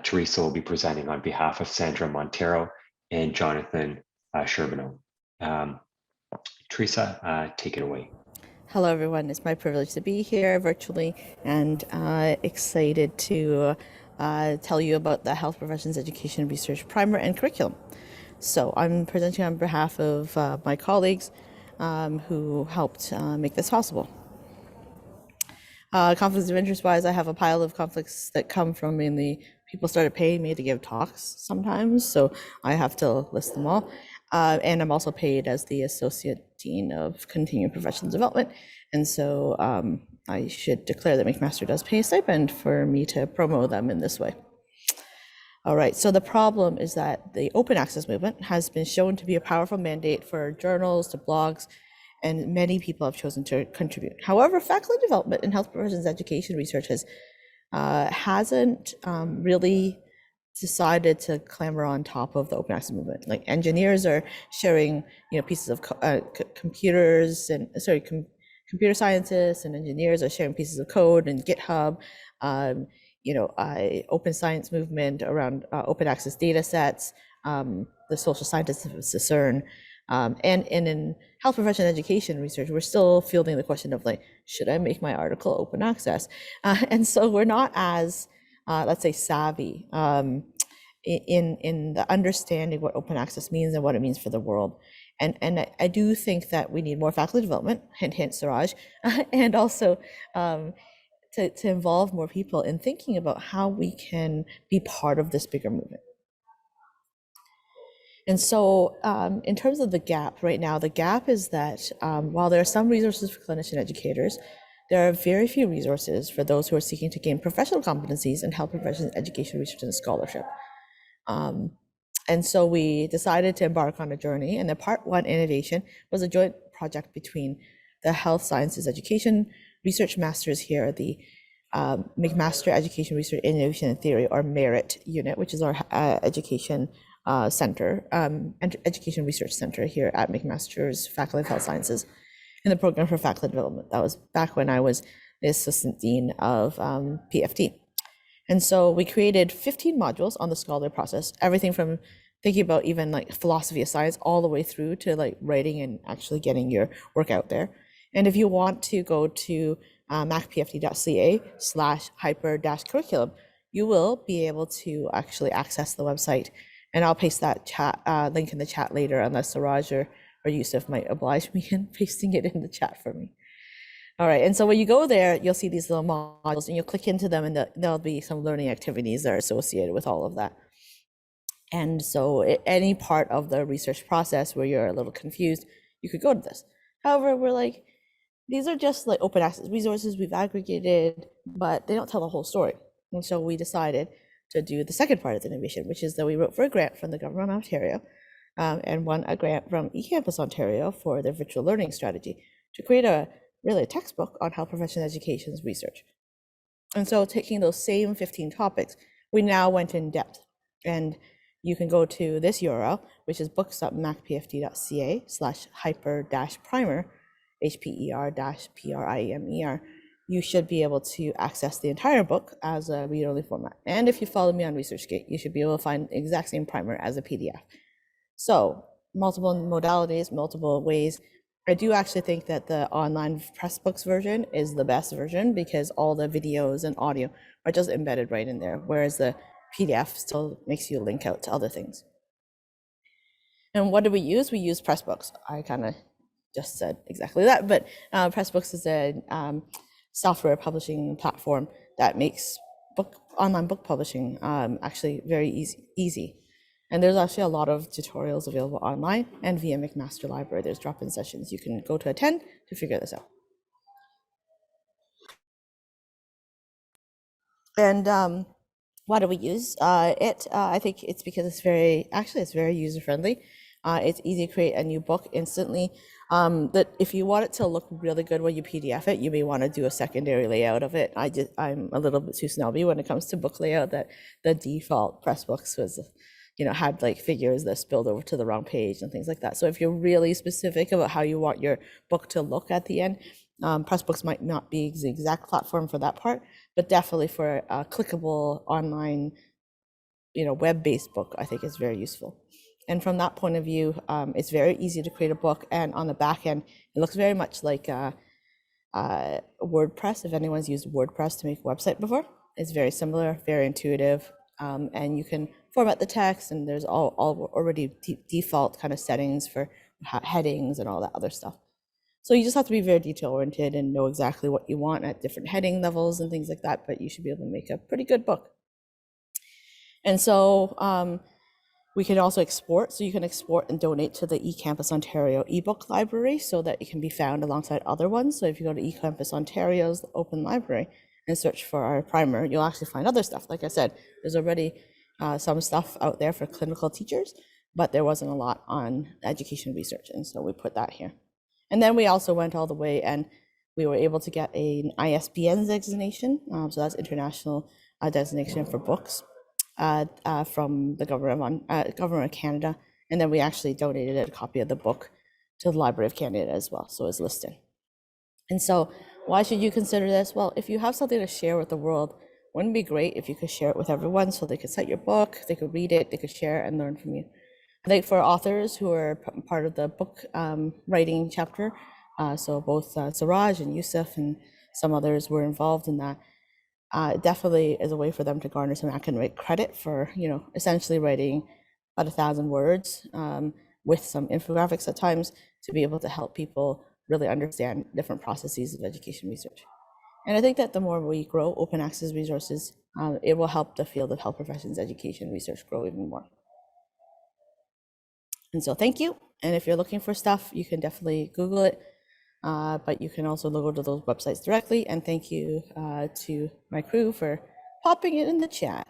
Teresa will be presenting on behalf of Sandra Montero and Jonathan Sherbino. Teresa, take it away. Hello, everyone. It's my privilege to be here virtually and excited to tell you about the Health Professions Education Research Primer and Curriculum. So I'm presenting on behalf of my colleagues who helped make this possible. Conflicts of interest wise, I have a pile of conflicts that come from mainly people started paying me to give talks sometimes, so I have to list them all. And I'm also paid as the Associate Dean of Continuing Professional Development. And so I should declare that McMaster does pay a stipend for me to promote them in this way. All right, so the problem is that the open access movement has been shown to be a powerful mandate for journals, to blogs, and many people have chosen to contribute. However, faculty development in health professions education research hasn't really decided to clamber on top of the open access movement. Like engineers are sharing, pieces of computers and computer scientists and engineers are sharing pieces of code and GitHub. Open science movement around open access data sets, the social scientists of CERN. And in health profession education research, we're still fielding the question of should I make my article open access? And so we're not as, let's say, savvy in the understanding what open access means and what it means for the world. And I do think that we need more faculty development, hint, Suraj, and also to involve more people in thinking about how we can be part of this bigger movement. And so in terms of the gap right now, the gap is that while there are some resources for clinician educators, there are very few resources for those who are seeking to gain professional competencies in health professions, education, research, and scholarship. And so we decided to embark on a journey, and the part one innovation was a joint project between the Health Sciences Education Research Masters here, the McMaster Education Research Innovation and Theory, or MERIT unit, which is our education center, education research center here at McMaster's Faculty of Health Sciences, in the program for faculty development. That was back when I was the assistant dean of PFD. And so we created 15 modules on the scholarly process, everything from thinking about even philosophy of science all the way through to writing and actually getting your work out there. And if you want to go to macpfd.ca/HPER-curriculum, you will be able to actually access the website. And I'll paste that chat link in the chat later, unless Suraj or Yusuf might oblige me in pasting it in the chat for me. All right, and so when you go there, you'll see these little modules, and you'll click into them, and there'll be some learning activities that are associated with all of that. And so any part of the research process where you're a little confused, you could go to this. However, we're these are just open access resources we've aggregated, but they don't tell the whole story. And so we decided to do the second part of the innovation, which is that we wrote for a grant from the government of Ontario and won a grant from eCampus Ontario for their virtual learning strategy to create a textbook on health profession education's research. And so taking those same 15 topics, we now went in depth. And you can go to this URL, which is books.macpfd.ca/HPER-Primer, HPER-PRIMER. You should be able to access the entire book as a read-only format. And if you follow me on ResearchGate, you should be able to find the exact same primer as a PDF. So multiple modalities, multiple ways. I do actually think that the online Pressbooks version is the best version because all the videos and audio are just embedded right in there, whereas the PDF still makes you link out to other things. And what do we use? We use Pressbooks. I kind of just said exactly that, but Pressbooks is a software publishing platform that makes online book publishing actually very easy. And there's actually a lot of tutorials available online and via McMaster Library. There's drop-in sessions you can go to attend to figure this out. And why do we use it? I think it's because it's very user-friendly. It's easy to create a new book instantly. That if you want it to look really good when you PDF it, you may want to do a secondary layout of it. I'm a little bit too snobby when it comes to book layout. That the default Pressbooks was, had figures that spilled over to the wrong page and things like that. So if you're really specific about how you want your book to look at the end, Pressbooks might not be the exact platform for that part, but definitely for a clickable online web-based book, I think is very useful. And from that point of view, it's very easy to create a book. And on the back end, it looks very much like WordPress. If anyone's used WordPress to make a website before, it's very similar, very intuitive, and you can format the text. And there's all already default kind of settings for headings and all that other stuff. So you just have to be very detail oriented and know exactly what you want at different heading levels and things like that. But you should be able to make a pretty good book. And so we can also export. So you can export and donate to the eCampus Ontario ebook library so that it can be found alongside other ones. So if you go to eCampus Ontario's open library and search for our primer, you'll actually find other stuff. Like I said, there's already some stuff out there for clinical teachers, but there wasn't a lot on education research. And so we put that here. And then we also went all the way and we were able to get an ISBN designation. So that's international designation for books from the government of Canada. And then we actually donated a copy of the book to the Library of Canada as well. So it's listed. And so why should you consider this? Well, if you have something to share with the world, wouldn't it be great if you could share it with everyone so they could cite your book, they could read it, they could share and learn from you. I think for authors who are part of the book writing chapter, so both Siraj and Yusuf and some others were involved in that, it definitely is a way for them to garner some academic credit for, essentially writing about 1,000 words with some infographics at times to be able to help people really understand different processes of education research. And I think that the more we grow open access resources, it will help the field of health professions education research grow even more. And so thank you. And if you're looking for stuff, you can definitely Google it, but you can also go to those websites directly. And thank you to my crew for popping it in the chat.